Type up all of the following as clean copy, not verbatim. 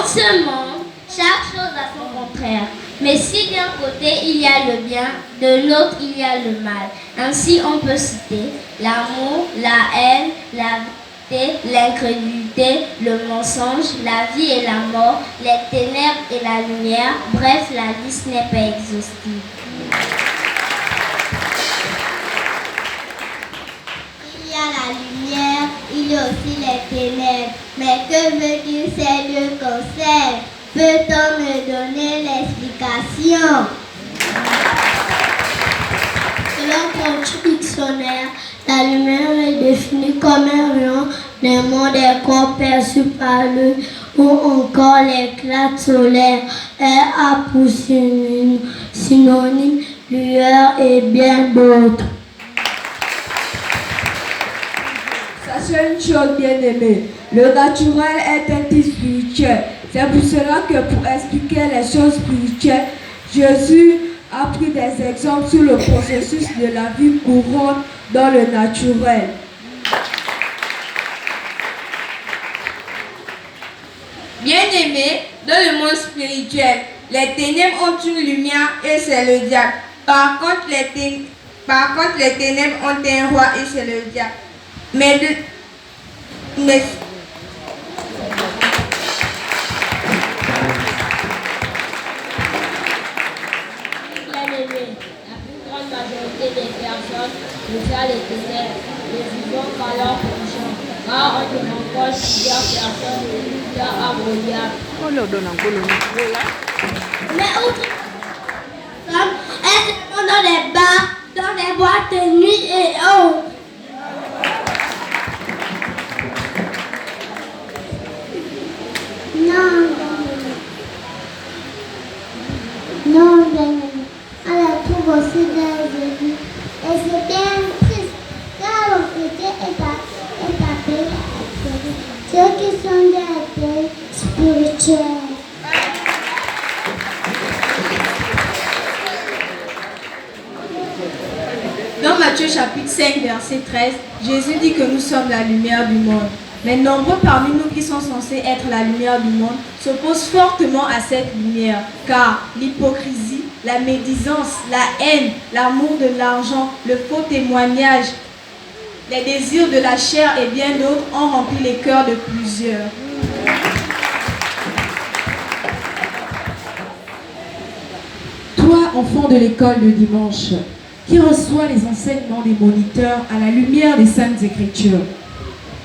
ce monde, chaque chose a son contraire. Mais si d'un côté il y a le bien, de l'autre il y a le mal. Ainsi on peut citer l'amour, la haine, la vérité, l'incrédulité, le mensonge, la vie et la mort, les ténèbres et la lumière. Bref, la liste n'est pas exhaustive. Il y a la lumière, il y a aussi les ténèbres. Mais que veut dire ces deux concepts? Peut-on me donner l'explication? Selon ton dictionnaire, la lumière est définie comme un rayon d'un monde des corps perçus par l'œil ou encore l'éclat solaire. Elle a pour synonyme lueur et bien d'autres. Sachez une chose, bien-aimée, le naturel est un type spirituel. C'est pour cela que pour expliquer les choses spirituelles, Jésus a pris des exemples sur le processus de la vie courante dans le naturel. Bien-aimés, dans le monde spirituel, les ténèbres ont une lumière et c'est le diable. Par contre, les ténèbres ont un roi et c'est le diable. Mais La plus grande majorité des personnes préfèrent les ténèbres et vivent par leur conscience. Car on ne rencontre plusieurs personnes résultant à diable. Mais autres personnes, elles se font dans les bars, dans les boîtes de nuit et autres. Non, elle trouve aussi des églises. Et c'est bien triste, car l'autorité est appelée à accéder. Ceux qui sont des athées spirituels. dans Matthieu chapitre 5, verset 13, Jésus dit que nous sommes la lumière du monde. Mais nombreux parmi nous qui sont censés être la lumière du monde s'opposent fortement à cette lumière, car l'hypocrisie, la médisance, la haine, l'amour de l'argent, le faux témoignage, les désirs de la chair et bien d'autres ont rempli les cœurs de plusieurs. Toi, enfant de l'école de dimanche, qui reçoit les enseignements des moniteurs à la lumière des Saintes Écritures,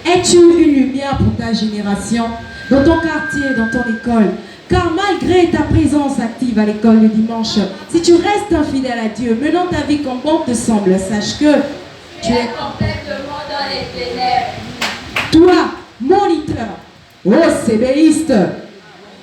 es-tu une lumière pour ta génération, dans ton quartier, dans ton école? Car malgré ta présence active à l'école le dimanche, si tu restes infidèle à Dieu, menant ta vie comme bon te semble, sache que tu es complètement dans les ténèbres. toi, moniteur, OCBiste,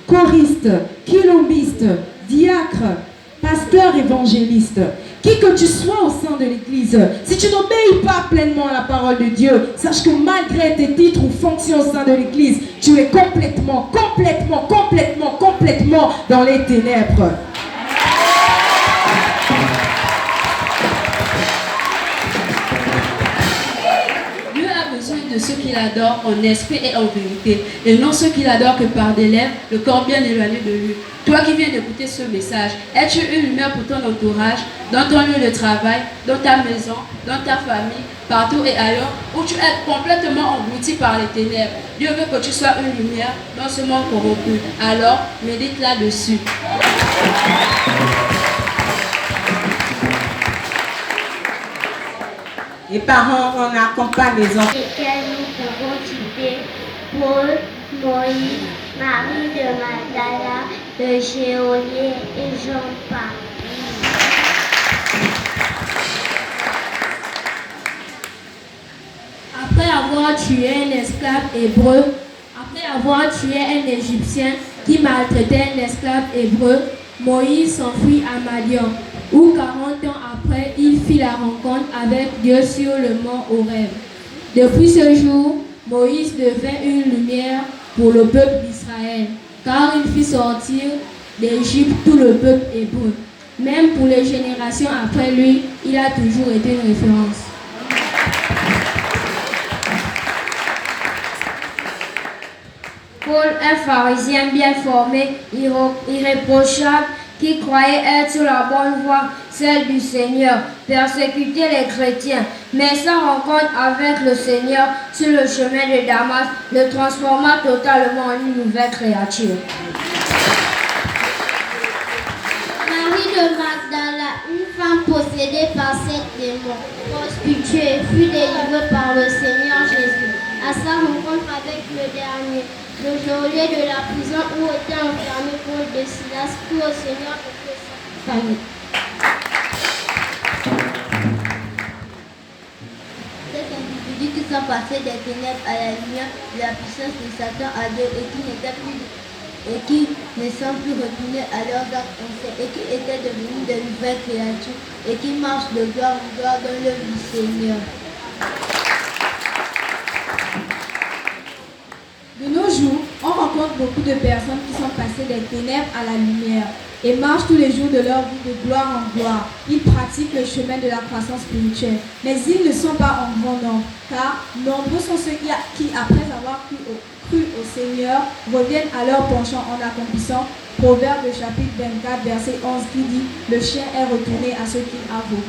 choriste, quilombiste, diacre, pasteur évangéliste, qui que tu sois au sein de l'Église, si tu n'obéis pas pleinement à la parole de Dieu, sache que malgré tes titres ou fonctions au sein de l'Église, tu es complètement dans les ténèbres. Dieu a besoin de ceux qui l'adorent en esprit et en vérité, et non ceux qui l'adorent que par des lèvres, le corps bien éloigné de lui. Toi qui viens d'écouter ce message, es-tu une lumière pour ton entourage, dans ton lieu de travail, dans ta maison, dans ta famille, partout et ailleurs, où tu es complètement englouti par les ténèbres? Dieu veut que tu sois une lumière dans ce monde corrompu. Alors, médite là-dessus. Les parents, on accompagne les enfants. Lesquels nous pouvons citer Paul, Moïse, Marie de Magdala, de Géolier et Jean-Paul. Après avoir tué un esclave hébreu, après avoir tué un Égyptien qui maltraitait un esclave hébreu, Moïse s'enfuit à Madian, où 40 ans après, il fit la rencontre avec Dieu sur le mont Horeb. Depuis ce jour, Moïse devint une lumière pour le peuple d'Israël, car il fit sortir d'Égypte tout le peuple hébreu. Même pour les générations après lui, il a toujours été une référence. Paul, un pharisien bien formé, irréprochable, qui croyait être sur la bonne voie, celle du Seigneur, persécutait les chrétiens. Mais sa rencontre avec le Seigneur sur le chemin de Damas le transforma totalement en une nouvelle créature. Marie de Magdala, une femme possédée par sept démons, prostituée, fut délivrée par le Seigneur Jésus. À sa rencontre avec le dernier, le geôlier de la prison où était enfermé Paul de Silas, prit au Seigneur pour sa famille. Cet individu qui sont passés des ténèbres à la lumière de la puissance de Satan à Dieu et qui ne sont plus retournés à leurs actes anciens et qui étaient devenus de nouvelles créatures et qui marchent de gloire en gloire dans l'œuvre du Seigneur. De nos jours, on rencontre beaucoup de personnes qui sont passées des ténèbres à la lumière et marchent tous les jours de leur vie de gloire en gloire. Ils pratiquent le chemin de la croissance spirituelle, mais ils ne sont pas en grand nombre, car nombreux sont ceux qui après avoir cru au Seigneur, reviennent à leur penchant en accomplissant Proverbe chapitre 24, verset 11 qui dit « Le chien est retourné à ce qu'il a voulu ».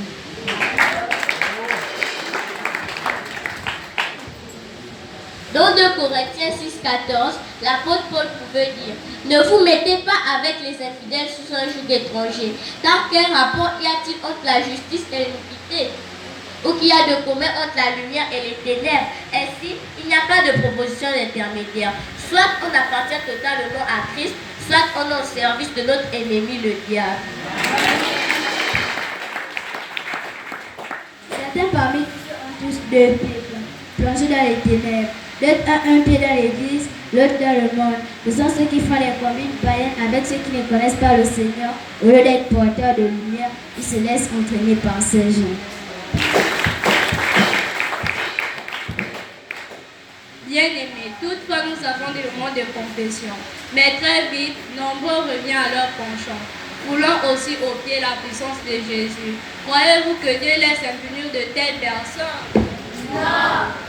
Dans 2 Corinthiens 6,14, l'apôtre Paul pouvait dire « Ne vous mettez pas avec les infidèles sous un joug étranger, car quel rapport y a-t-il entre la justice et l'iniquité ? Ou qu'il y a de commun entre la lumière et les ténèbres? Ainsi, il n'y a pas de proposition d'intermédiaire. Soit on appartient totalement à Christ, soit on est au service de notre ennemi, le diable. » Certains parmi nous ont tous deux pieds plongés dans les ténèbres. L'autre a un pied dans l'église, l'autre dans le monde. Ce sont ceux qui font les combines païennes avec ceux qui ne connaissent pas le Seigneur. Au lieu d'être porteurs de lumière, ils se laissent entraîner par ces gens. Bien-aimés, toutefois nous avons des moments de confession. Mais très vite, nombreux reviennent à leur penchant, voulant aussi au pied la puissance de Jésus. Croyez-vous que Dieu laisse impunir de telles personnes? Non!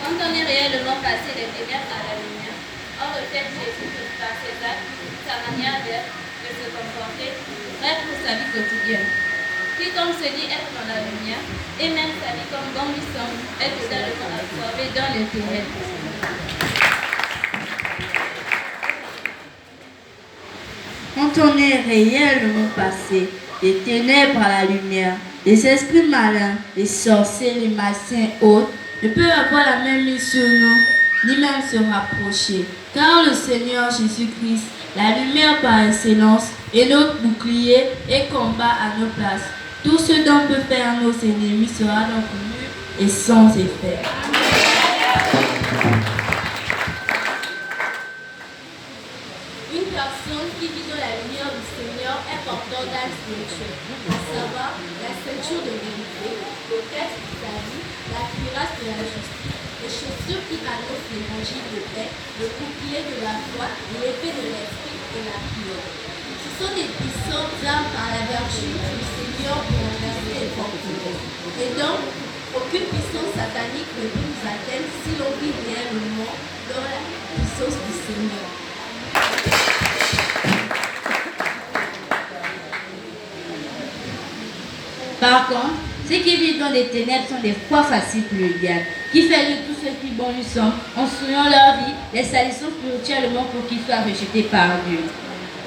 Quand on est réellement passé des ténèbres à la lumière, on reflète Jésus par ses actes, sa manière d'être, de se comporter, bref pour sa vie quotidienne. Quiconque se dit être dans la lumière, et même sa vie comme bon lui semble, est totalement absorbé dans les ténèbres. Quand on est réellement passé des ténèbres à la lumière, les esprits malins, les sorciers, les malsains autres, ne peut avoir la même mise sur nous, ni même se rapprocher. Car le Seigneur Jésus-Christ, la lumière par excellence, est notre bouclier et combat à nos places. Tout ce dont peut faire nos ennemis sera donc nul et sans effet. Une personne qui vit dans la lumière du Seigneur est porteur d'âme spirituelle, à savoir la ceinture de vérité, le texte de la vie, la cuirasse de la justice, les chaussures qui annoncent l'évangile de paix, le bouclier de la foi, l'épée de l'esprit et la prière. Ce sont des puissantes armes par la vertu du Seigneur pour renverser les forteresses. Et donc, aucune puissance satanique ne peut nous atteindre si l'on vit réellement dans la puissance du Seigneur. Par contre, ceux qui vivent dans les ténèbres sont des fois faciles pour le diable, qui fait de tout ce qui bon lui semble, en souillant leur vie, les salissant spirituellement pour qu'ils soient rejetés par Dieu.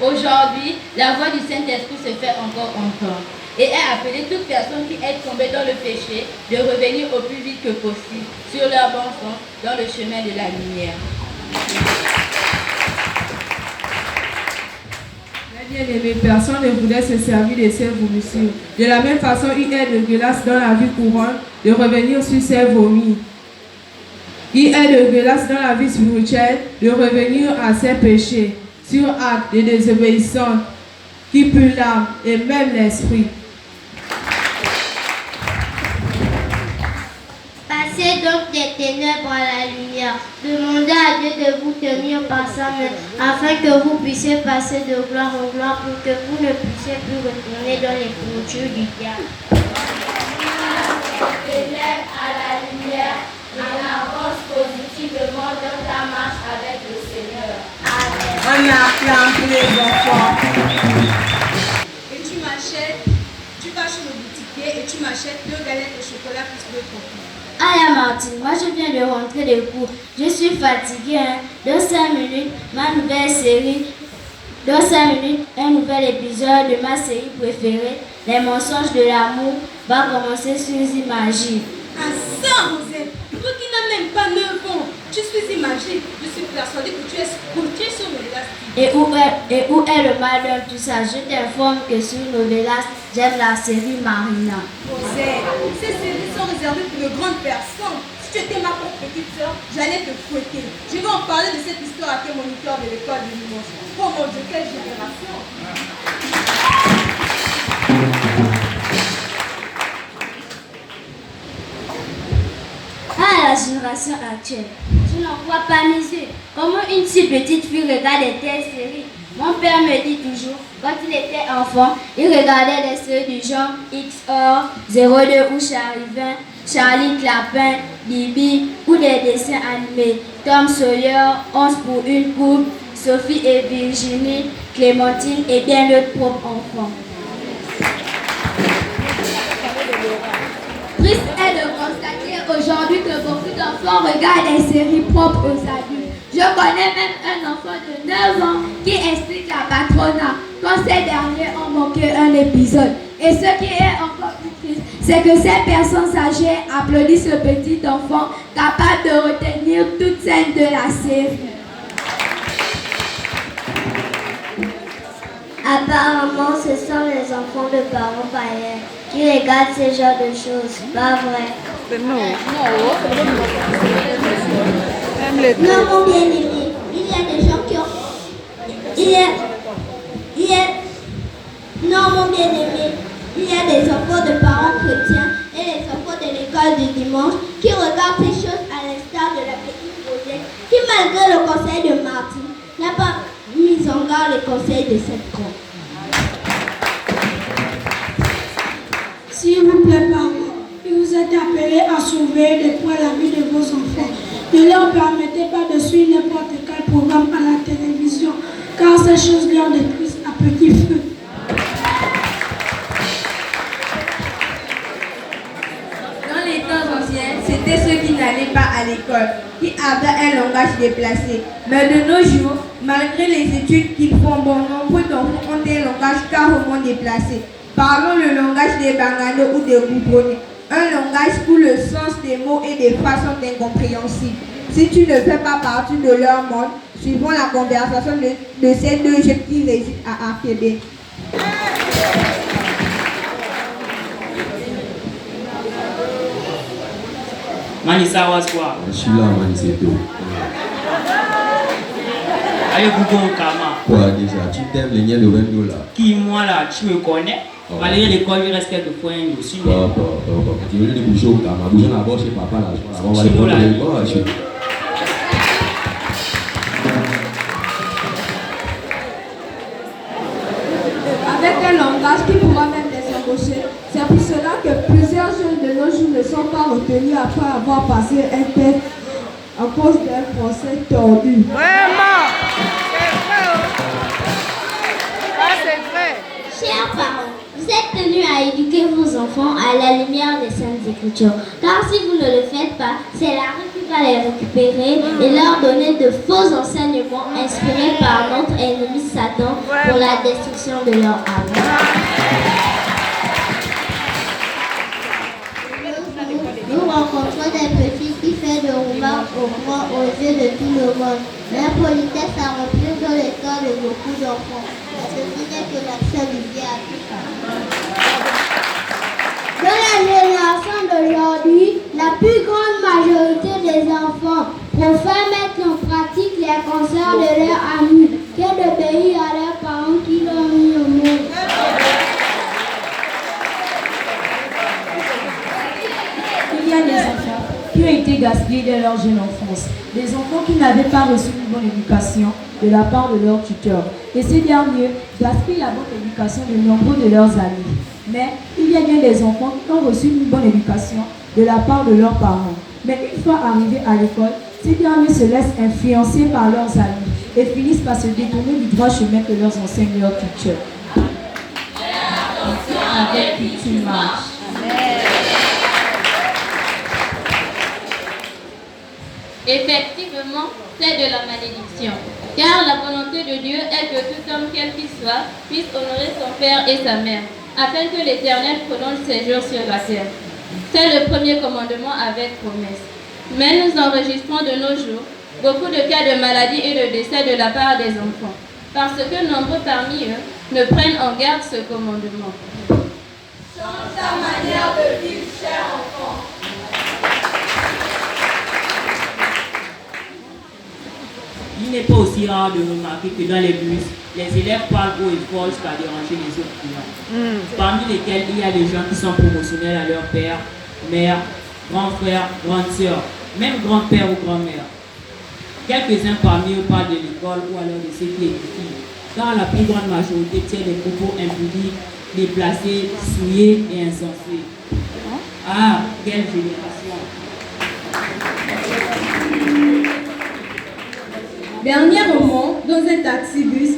Aujourd'hui, la voix du Saint-Esprit se fait encore entendre et est appelée toute personne qui est tombée dans le péché de revenir au plus vite que possible sur leur bon sens dans le chemin de la lumière. Bien-aimés, personne ne voulait se servir de ses vomissures. De la même façon, il est de grâce dans la vie courante de revenir sur ses vomis. Il est de grâce dans la vie spirituelle de revenir à ses péchés, sur actes de désobéissance qui puent l'âme et même l'esprit. Passez donc des ténèbres à la lumière. Demandez à Dieu de vous tenir par sa main, afin que vous puissiez passer de gloire en gloire pour que vous ne puissiez plus retourner dans les clôtures du diable. Des ténèbres à la lumière, Un appelant pour les enfants. Et tu vas chez le boutiquier et tu m'achètes 2 galettes de chocolat plus 2 croquis. Ah, Martine, moi je viens de rentrer des cours. Je suis fatiguée. Dans 5 minutes, ma nouvelle série. Dans 5 minutes, un nouvel épisode de ma série préférée, Les mensonges de l'amour, va commencer sur Imagie. Ah ça, Rosette, toi qui n'as même pas 9 ans, tu suis Imagie. Je suis persuadée que tu es scotché sur Novelas. Et où est le mal dans tout ça? Je t'informe que sur Novelas, j'aime la série Marina. Rosette, ces séries sont réservées pour de grandes personnes. Si tu étais ma propre petite soeur, j'allais te fouetter. Je vais en parler de cette histoire à tes moniteurs de l'école de dimanche. Oh mon Dieu, quelle génération! Ah, la génération actuelle. Tu n'en vois pas misé. Comment une si petite fille regarde de telles séries? Mon père me dit toujours, quand il était enfant, il regardait des séries du genre XOR, 02 ou Charlie 20, Charlie Clapin, Bibi ou des dessins animés, Tom Sawyer, 11 pour une coupe, Sophie et Virginie, Clémentine et bien d'autres propres enfants. Triste est de constater aujourd'hui que beaucoup d'enfants regardent des séries propres aux adultes. Je connais même un enfant de 9 ans qui explique la patronat quand ces derniers ont manqué un épisode. Et ce qui est encore plus triste, c'est que ces personnes âgées applaudissent le petit enfant capable de retenir toute scène de la série. Apparemment, ce sont les enfants de parents païens qui regardent ce genre de choses, pas vrai? Non, mon bien-aimé, il y a des gens qui ont... Non, mon bien-aimé, il y a des enfants de parents chrétiens et les enfants de l'école du dimanche qui regardent ces choses à l'instar de la petite Rosette qui, malgré le conseil de Martine, n'a pas mis en garde les conseils de cette grande. S'il vous plaît, parents, vous êtes appelés à sauver de près la vie de vos enfants. Ne leur permettez pas de suivre n'importe quel programme à la télévision, car ces choses leur détruisent à petit feu. Dans les temps anciens, c'était ceux qui n'allaient pas à l'école, qui avaient un langage déplacé. Mais de nos jours, malgré les études qu'ils font, bon nombre d'enfants ont un langage carrément déplacé. Parlons le langage des Bangano ou des Goudronnées. Un langage où le sens des mots et des phrases sont incompréhensibles. Si tu ne fais pas partie de leur monde, suivons la conversation de ces 2 jeunes qui résident à Arquébé. Manissa was quoi? Je suis là, Maniseto. Allez, Google Kama. Quoi déjà? Tu t'aimes les niais de Wendo là? Qui, moi là, tu me connais? Malgré l'école, il reste quelques points aussi. Tu veux les bouger au Kama? Bouger d'abord chez papa là. On va les prendre les poches. Avec un langage qui pourra même les embaucher. C'est pour cela que plusieurs jeunes de nos jours ne sont pas retenus après avoir passé un test à cause d'un français tordu. Vraiment! C'est vrai! Ah, c'est vrai! Chers parents, vous êtes tenus à éduquer vos enfants à la lumière des Saintes Écritures. Car si vous ne le faites pas, c'est la rue qui va les récupérer et leur donner de faux enseignements inspirés par notre ennemi Satan pour la destruction de leur âme. Nous rencontrons des petits qui font de remarques au grand aux yeux de tout le monde. L'impolitesse a rempli dans le cœur de beaucoup d'enfants. Ceci n'est que l'action du diable. Dans la génération d'aujourd'hui, la plus grande majorité des enfants préfèrent mettre en pratique les conseils de leurs amis que d'obéir à leurs parents qui l'ont mis au monde. Il y a des enfants qui ont été gaspillés dès leur jeune enfance, des enfants qui n'avaient pas reçu une bonne éducation de la part de leurs tuteurs. Et ces derniers gaspillent la bonne éducation de nombreux de leurs amis. Mais il y a bien des enfants qui ont reçu une bonne éducation de la part de leurs parents. Mais une fois arrivés à l'école, ces derniers se laissent influencer par leurs amis et finissent par se détourner du droit chemin que leur enseigne leur culture. Avec qui tu marches. Effectivement, c'est de la malédiction. Car la volonté de Dieu est que tout homme, quel qu'il soit, puisse honorer son père et sa mère, afin que l'Éternel prolonge ses jours sur la terre. C'est le premier commandement avec promesse. Mais nous enregistrons de nos jours beaucoup de cas de maladie et de décès de la part des enfants, parce que nombreux parmi eux ne prennent en garde ce commandement. Change ta manière de vivre, cher enfant. Il n'est pas aussi rare de remarquer que dans les bus, les élèves parlent haut et fort jusqu'à déranger les autres clients. Parmi lesquels il y a des gens qui sont promotionnels à leur père, mère, grand frère, grande sœur, même grand-père ou grand-mère. Quelques-uns parmi eux parlent de l'école ou alors de ce qui est ici, car la plus grande majorité tient des propos impudiques, déplacés, souillés et insensés. Ah, quelle génération! Dernièrement, dans un taxi-bus,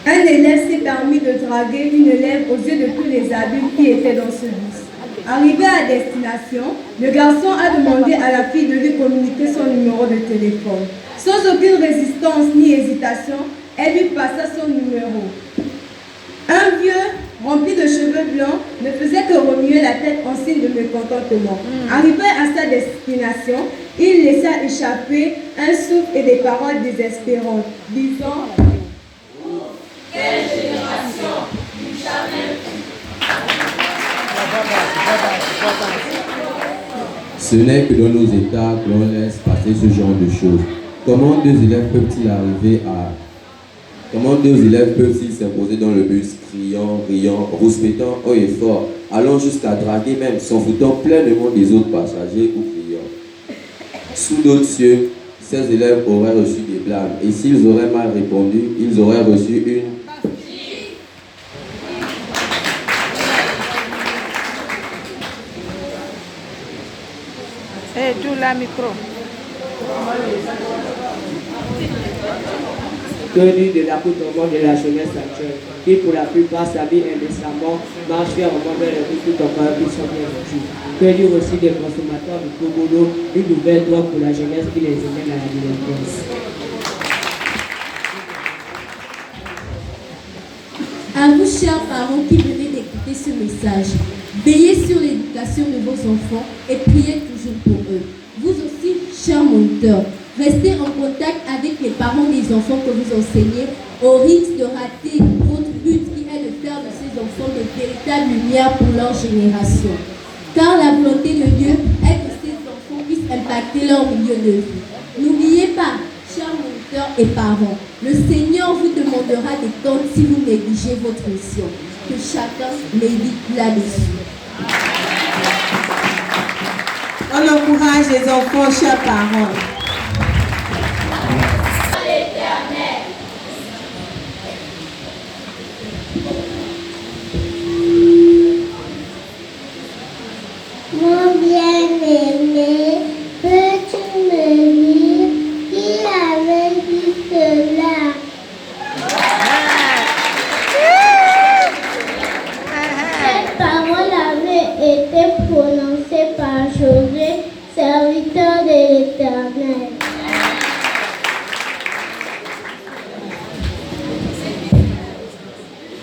un élève s'est permis de draguer une élève aux yeux de tous les adultes qui étaient dans ce bus. Arrivé à destination, le garçon a demandé à la fille de lui communiquer son numéro de téléphone. Sans aucune résistance ni hésitation, elle lui passa son numéro. Un vieux, rempli de cheveux blancs, ne faisait que remuer la tête en signe de mécontentement. Arrivé à sa destination, il laissa échapper un souffle et des paroles désespérantes, disant « Quelle génération du jamais !» Ce n'est que dans nos États que l'on laisse passer ce genre de choses. Comment deux élèves peuvent-ils s'imposer dans le bus, criant, riant, rouspétant haut et fort, allant jusqu'à draguer même, s'en foutant pleinement des autres passagers ou clients? Sous d'autres cieux, ces élèves auraient reçu des blâmes, et s'ils auraient mal répondu, ils auraient reçu une... Et tout la micro. Tenu de l'accoutrement de la jeunesse actuelle, qui pour la plupart s'habille indécemment, marche fièrement vers le but tout en croyant qu'ils sont bien vêtus. Que dire aussi des consommateurs de gros boulot, une nouvelle drogue pour la jeunesse qui les emmène à la délinquance. À vous, chers parents qui venez d'écouter ce message, veillez sur l'éducation de vos enfants et priez toujours pour eux. Vous aussi, chers moniteurs, restez en contact avec les parents des enfants que vous enseignez au risque de rater votre but qui est de faire de ces enfants de véritables lumières pour leur génération. Car la volonté de Dieu est que ces enfants puissent impacter leur milieu de vie. N'oubliez pas, chers moniteurs et parents, le Seigneur vous demandera des comptes si vous négligez votre mission. Que chacun médite là-dessus. On encourage les enfants, chers parents. Mon bien-aimé, peux-tu me dire qui avait dit cela? Cette parole avait été prononcée par Josué, serviteur de l'Éternel.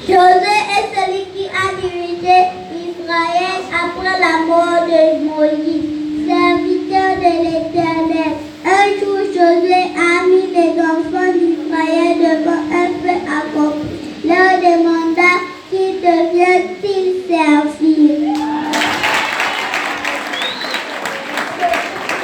Josué est celui qui a dirigé Israël après la mort de Moïse, serviteur de l'Éternel. Un jour, Josué a mis les enfants d'Israël devant un feu accompli. Leur demanda qui deviennent-ils servir.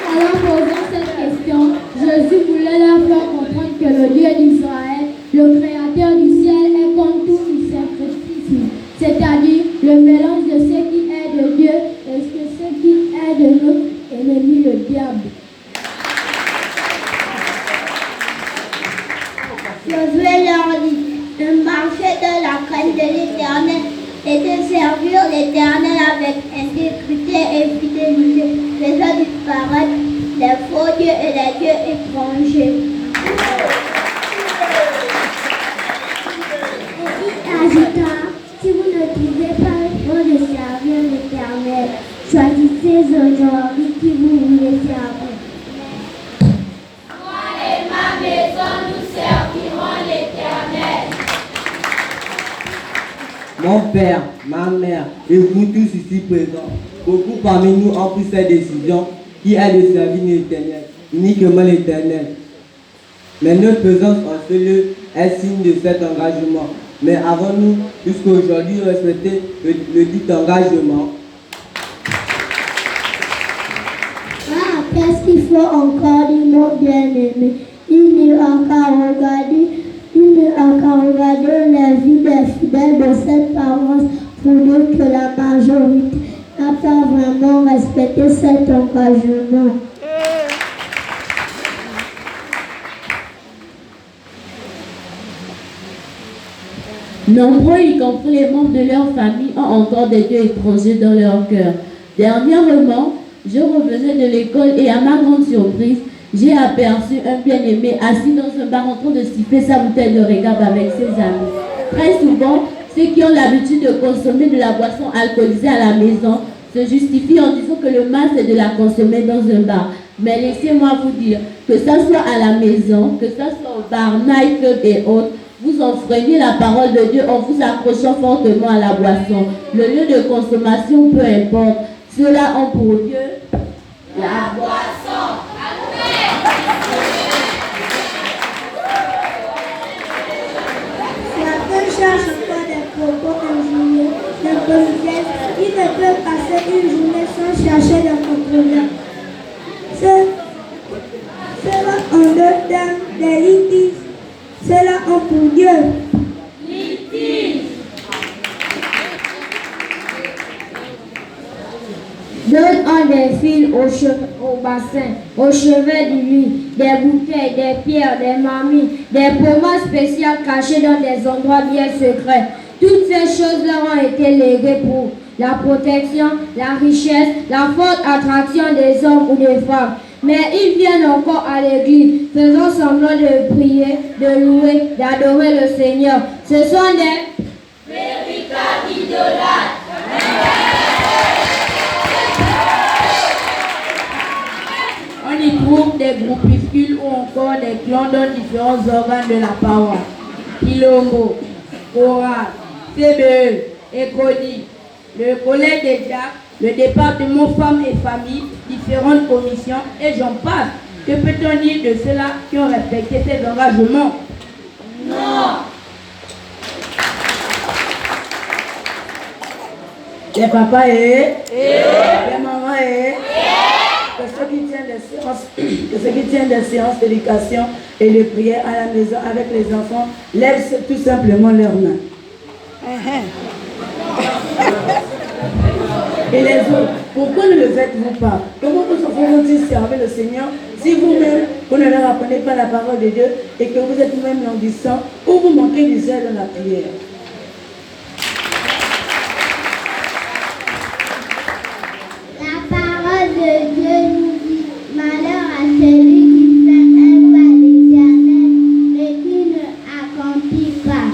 Alors, posant cette question, Jésus voulait leur faire comprendre que le Dieu d'Israël, le Créateur du ciel, est contre tout sacrifice, c'est-à-dire le mélange de ce qui est de Dieu et ce qui est de notre ennemi, le diable. Josué leur dit de marcher dans la crainte de l'Éternel et de servir l'Éternel avec intégrité et fidélité, faisant disparaître les faux dieux et les dieux étrangers. mon père, ma mère et vous tous ici présents, beaucoup parmi nous ont pris cette décision qui est de servir l'Éternel, uniquement l'Éternel. Mais notre présence en ce lieu est signe de cet engagement. Mais avons-nous jusqu'à aujourd'hui respecté le dit engagement? Ah, qu'est-ce qu'il faut encore dire, mon bien-aimé? Il n'y a qu'à regarder la vie des fidèles de cette paroisse pour dire que la majorité n'a pas vraiment respecté cet engagement. Nombreux, y compris les membres de leur famille, ont encore des dieux étrangers dans leur cœur. Dernièrement, je revenais de l'école et à ma grande surprise, j'ai aperçu un bien-aimé assis dans un bar en train de siffler sa bouteille de régabe avec ses amis. Très souvent, ceux qui ont l'habitude de consommer de la boisson alcoolisée à la maison se justifient en disant que le mal c'est de la consommer dans un bar. Mais laissez-moi vous dire, que ça soit à la maison, que ça soit au bar, night club et autres, vous enfreignez la parole de Dieu en vous accrochant fortement à la boisson. Le lieu de consommation, peu importe, ceux-là ont pour Dieu la boisson. Certains cherchent encore des propos injurieux, des politesses. Ils ne peuvent passer une journée sans chercher des contrôleurs. Ceux-là ont deux dames, des litiges. Ceux-là ont pour Dieu. Litige. D'autres ont des fils au bassin, au chevet du lit, des bouteilles, des pierres, des mamies, des pommades spéciales cachées dans des endroits bien secrets. Toutes ces choses leur ont été léguées pour la protection, la richesse, la forte attraction des hommes ou des femmes. Mais ils viennent encore à l'église, faisant semblant de prier, de louer, d'adorer le Seigneur. Ce sont des véritables idolâtres. On y trouve des groupuscules ou encore des clans dans différents organes de la parole. Pilombo, Chorale, CBE, Écoli, le collège des diacres, le département femmes et familles, différentes commissions et j'en passe. Que peut-on dire de ceux-là qui ont respecté ces engagements? Non. Les papas les mamans que ceux qui tiennent des séances d'éducation et de prière à la maison avec les enfants lèvent tout simplement leurs mains. Et les autres, pourquoi ne le faites-vous pas? Comment vos enfants vont-ils servir le Seigneur si vous-même, vous ne leur apprenez pas la parole de Dieu et que vous êtes vous-même languissant ou vous manquez du zèle dans la prière? La parole de Dieu nous dit, malheur à celui qui fait œuvre à l'Éternel et qui ne accomplit pas.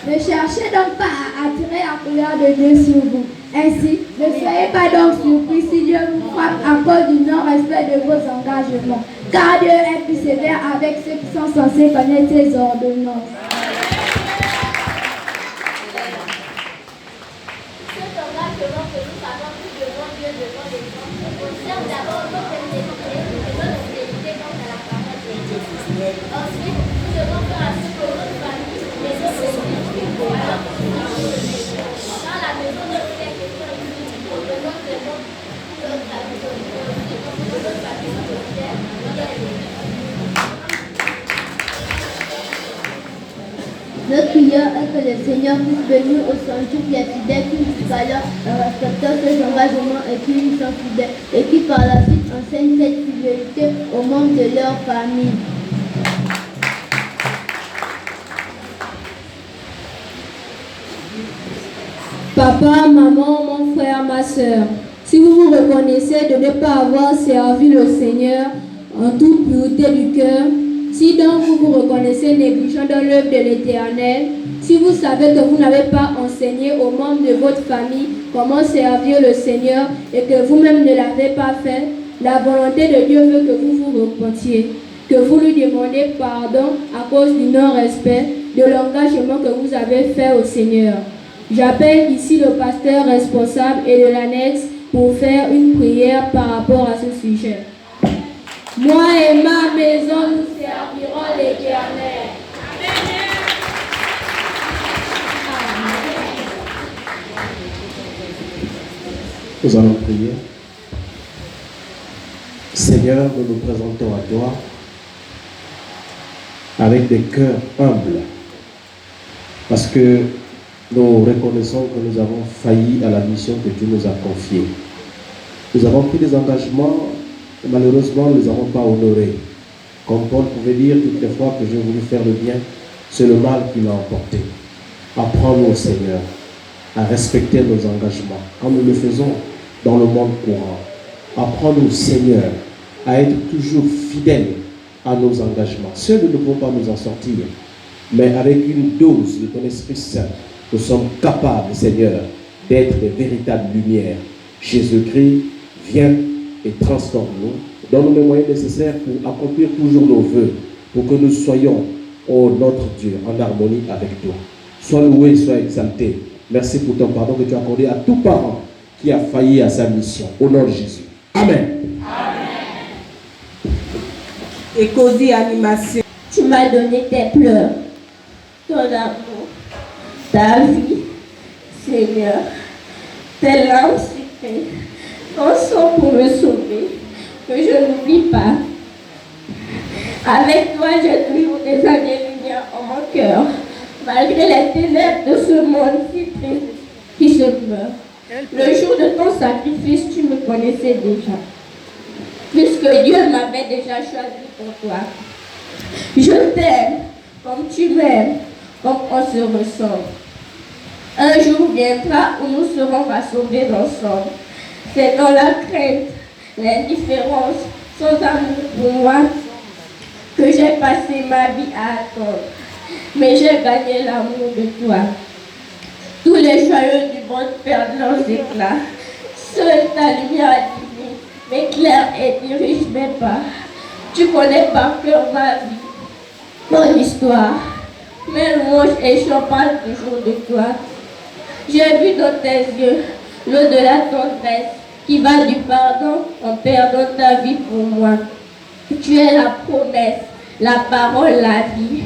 Ne cherchez donc pas à attirer la couleur de Dieu sur vous. Ainsi, ne soyez pas donc surpris si Dieu vous frappe à cause du non-respect de vos engagements. Car Dieu est plus sévère avec ceux qui sont censés connaître ses ordonnances. Cet engagement que nous avons pris devant Dieu, devant les gens, concerne d'abord notre intégrité et notre fidélité quant à la parole de Dieu. Ensuite, nous devons faire ainsi que notre famille, les autres églises, dans la maison de prière qui sont unies, nous devons vraiment notre famille de prière, Notre prière est que le Seigneur puisse venir au sanctuaire les fidèles qui jusqu'à l'heure respectent ses engagements et qui lui sont fidèles et qui par la suite enseignent cette fidélité aux membres de leur famille. Papa, maman, mon frère, ma soeur, si vous vous reconnaissez de ne pas avoir servi le Seigneur en toute pureté du cœur, si donc vous vous reconnaissez négligent dans l'œuvre de l'Éternel, si vous savez que vous n'avez pas enseigné aux membres de votre famille comment servir le Seigneur et que vous-même ne l'avez pas fait, la volonté de Dieu veut que vous vous repentiez, que vous lui demandiez pardon à cause du non-respect de l'engagement que vous avez fait au Seigneur. J'appelle ici le pasteur responsable et de l'annexe pour faire une prière par rapport à ce sujet. Moi et ma maison, nous servirons l'Éternel. Nous allons prier. Seigneur, nous nous présentons à toi avec des cœurs humbles, parce que nous reconnaissons que nous avons failli à la mission que Dieu nous a confiée. Nous avons pris des engagements et malheureusement nous ne les avons pas honorés. Comme Paul pouvait dire toutes les fois que j'ai voulu faire le bien, c'est le mal qui l'a emporté. Apprends-nous, Seigneur, à respecter nos engagements, comme nous le faisons dans le monde courant. Apprends-nous, Seigneur, à être toujours fidèles à nos engagements. Seuls nous ne pouvons pas nous en sortir, mais avec une dose de ton Esprit Saint, nous sommes capables, Seigneur, d'être des véritables lumières. Jésus-Christ, viens et transforme-nous. Donne-nous les moyens nécessaires pour accomplir toujours nos vœux, pour que nous soyons, oh notre Dieu, en harmonie avec toi. Sois loué, sois exalté. Merci pour ton pardon que tu as accordé à tout parent qui a failli à sa mission. Au nom de Jésus. Amen. Et Cosy Animation. Tu m'as donné tes pleurs, ton amour, ta vie, Seigneur, tes larmes sucrées, ton sang pour me sauver, que je n'oublie pas. Avec toi, j'ai toujours des années-lumière en mon cœur, malgré les ténèbres de ce monde si triste qui se meurt. Le jour de ton sacrifice, tu me connaissais déjà, puisque Dieu m'avait déjà choisi pour toi. Je t'aime comme tu m'aimes, comme on se ressemble. Un jour viendra où nous serons rassemblés ensemble. C'est dans la crainte, l'indifférence, sans amour pour moi, que j'ai passé ma vie à attendre. Mais j'ai gagné l'amour de toi. Tous les joyeux du monde perdent leurs éclats. Seule ta lumière divine m'éclaire et dirige mes pas. Tu connais par cœur ma vie, mon histoire. Mes louanges et je parle toujours de toi. J'ai vu dans tes yeux l'eau de la tendresse qui va du pardon en perdant ta vie pour moi. Tu es la promesse, la parole, la vie.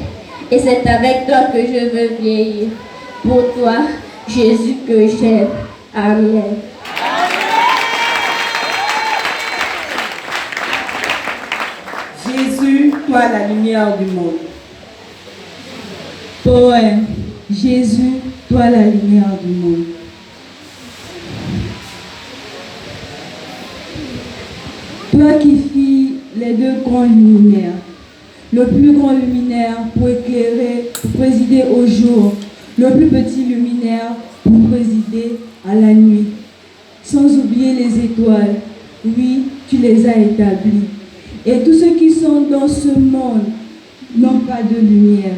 Et c'est avec toi que je veux vieillir. Pour toi, Jésus que j'aime. Amen. Jésus, toi la lumière du monde. Poème. Jésus, toi la lumière du monde. Toi qui fis les deux grands luminaires, le plus grand luminaire pour éclairer, pour présider au jour, le plus petit luminaire pour présider à la nuit. Sans oublier les étoiles, oui, tu les as établies. Et tous ceux qui sont dans ce monde n'ont pas de lumière.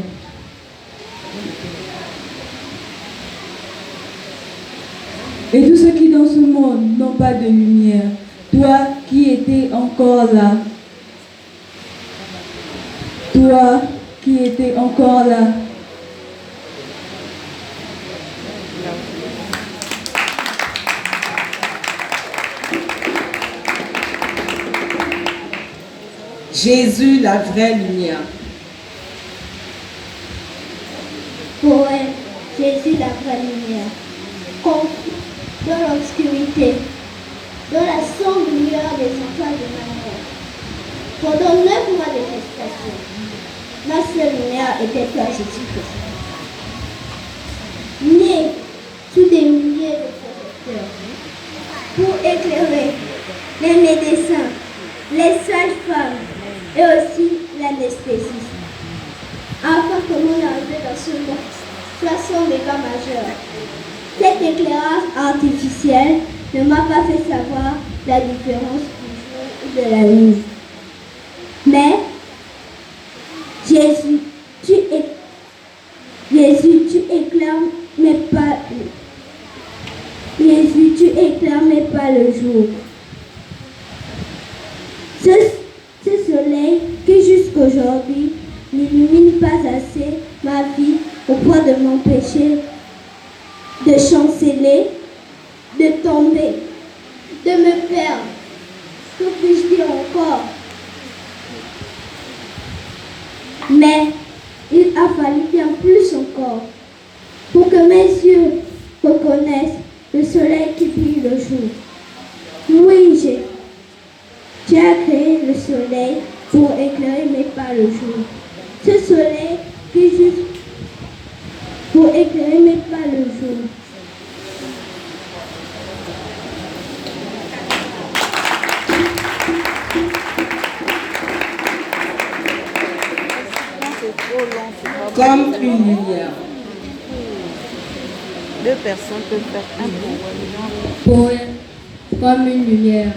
Et tous ceux qui dans ce monde n'ont pas de lumière. Toi qui étais encore là. Toi qui étais encore là. Jésus, la vraie lumière. Poème. Jésus, la vraie lumière. Confus dans l'obscurité, dans la sombre lueur des enfants de ma mère. Pendant 9 mois de gestation, ma seule lumière était toi, Jésus-Christ. Né sous des milliers de projecteurs pour éclairer les médecins, les sages-femmes et aussi l'anesthésiste, afin que mon arrivée dans ce monde soit sans dégâts majeurs. Cet éclairage artificiel ne m'a pas fait savoir la différence du jour ou de la nuit. Mais Jésus, tu éclaires, mais pas Jésus, tu éclaires, mais pas le jour. Ce soleil qui jusqu'aujourd'hui n'illumine pas assez ma vie au point de m'empêcher de chanceler, de tomber, de me perdre. Que puis-je dire encore? Mais il a fallu bien plus encore pour que mes yeux reconnaissent le soleil qui brille le jour. Oui, tu as créé le soleil pour éclairer mes pas le jour. Ce soleil qui juste pour éclairer mes pas le jour. Comme une lumière. Deux personnes peuvent faire un Poème comme une lumière.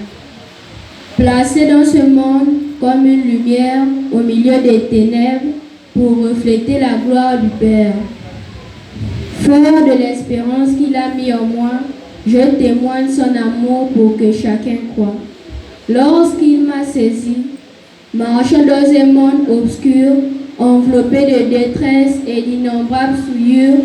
Placé dans ce monde comme une lumière au milieu des ténèbres pour refléter la gloire du Père. Fort de l'espérance qu'il a mis en moi, je témoigne son amour pour que chacun croie. Lorsqu'il m'a saisi, marchant dans un monde obscur, enveloppé de détresse et d'innombrables souillures,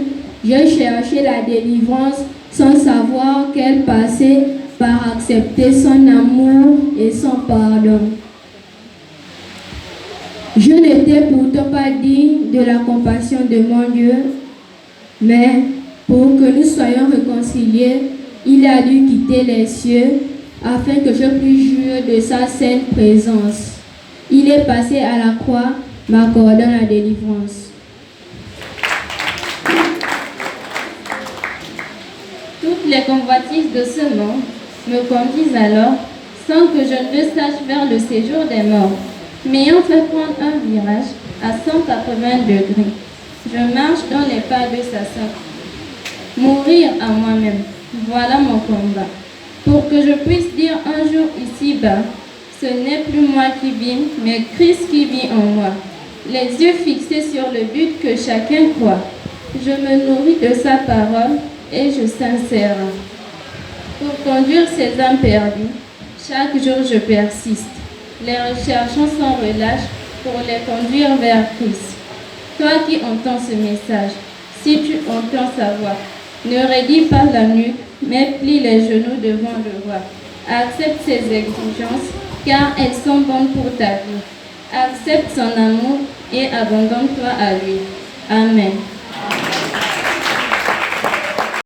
je cherchais la délivrance sans savoir qu'elle passait par accepter son amour et son pardon. Je n'étais pourtant pas digne de la compassion de mon Dieu, mais pour que nous soyons réconciliés, il a dû quitter les cieux afin que je puisse jouir de sa sainte présence. Il est passé à la croix, m'accordant la délivrance. Toutes les convoitises de ce monde me conduisent alors, sans que je ne le sache, vers le séjour des morts. M'ayant fait prendre un virage à 180 degrés, je marche dans les pas de sa sainte. Mourir à moi-même, voilà mon combat. Pour que je puisse dire un jour ici-bas, ce n'est plus moi qui vis, mais Christ qui vit en moi. Les yeux fixés sur le but que chacun croit. Je me nourris de sa parole et je s'insère. Pour conduire ces âmes perdues, chaque jour je persiste, les recherchant sans relâche pour les conduire vers Christ. Toi qui entends ce message, si tu entends sa voix, ne raidis pas la nuque, mais plie les genoux devant le roi. Accepte ses exigences, car elles sont bonnes pour ta vie. Accepte son amour et abandonne-toi à lui. Amen.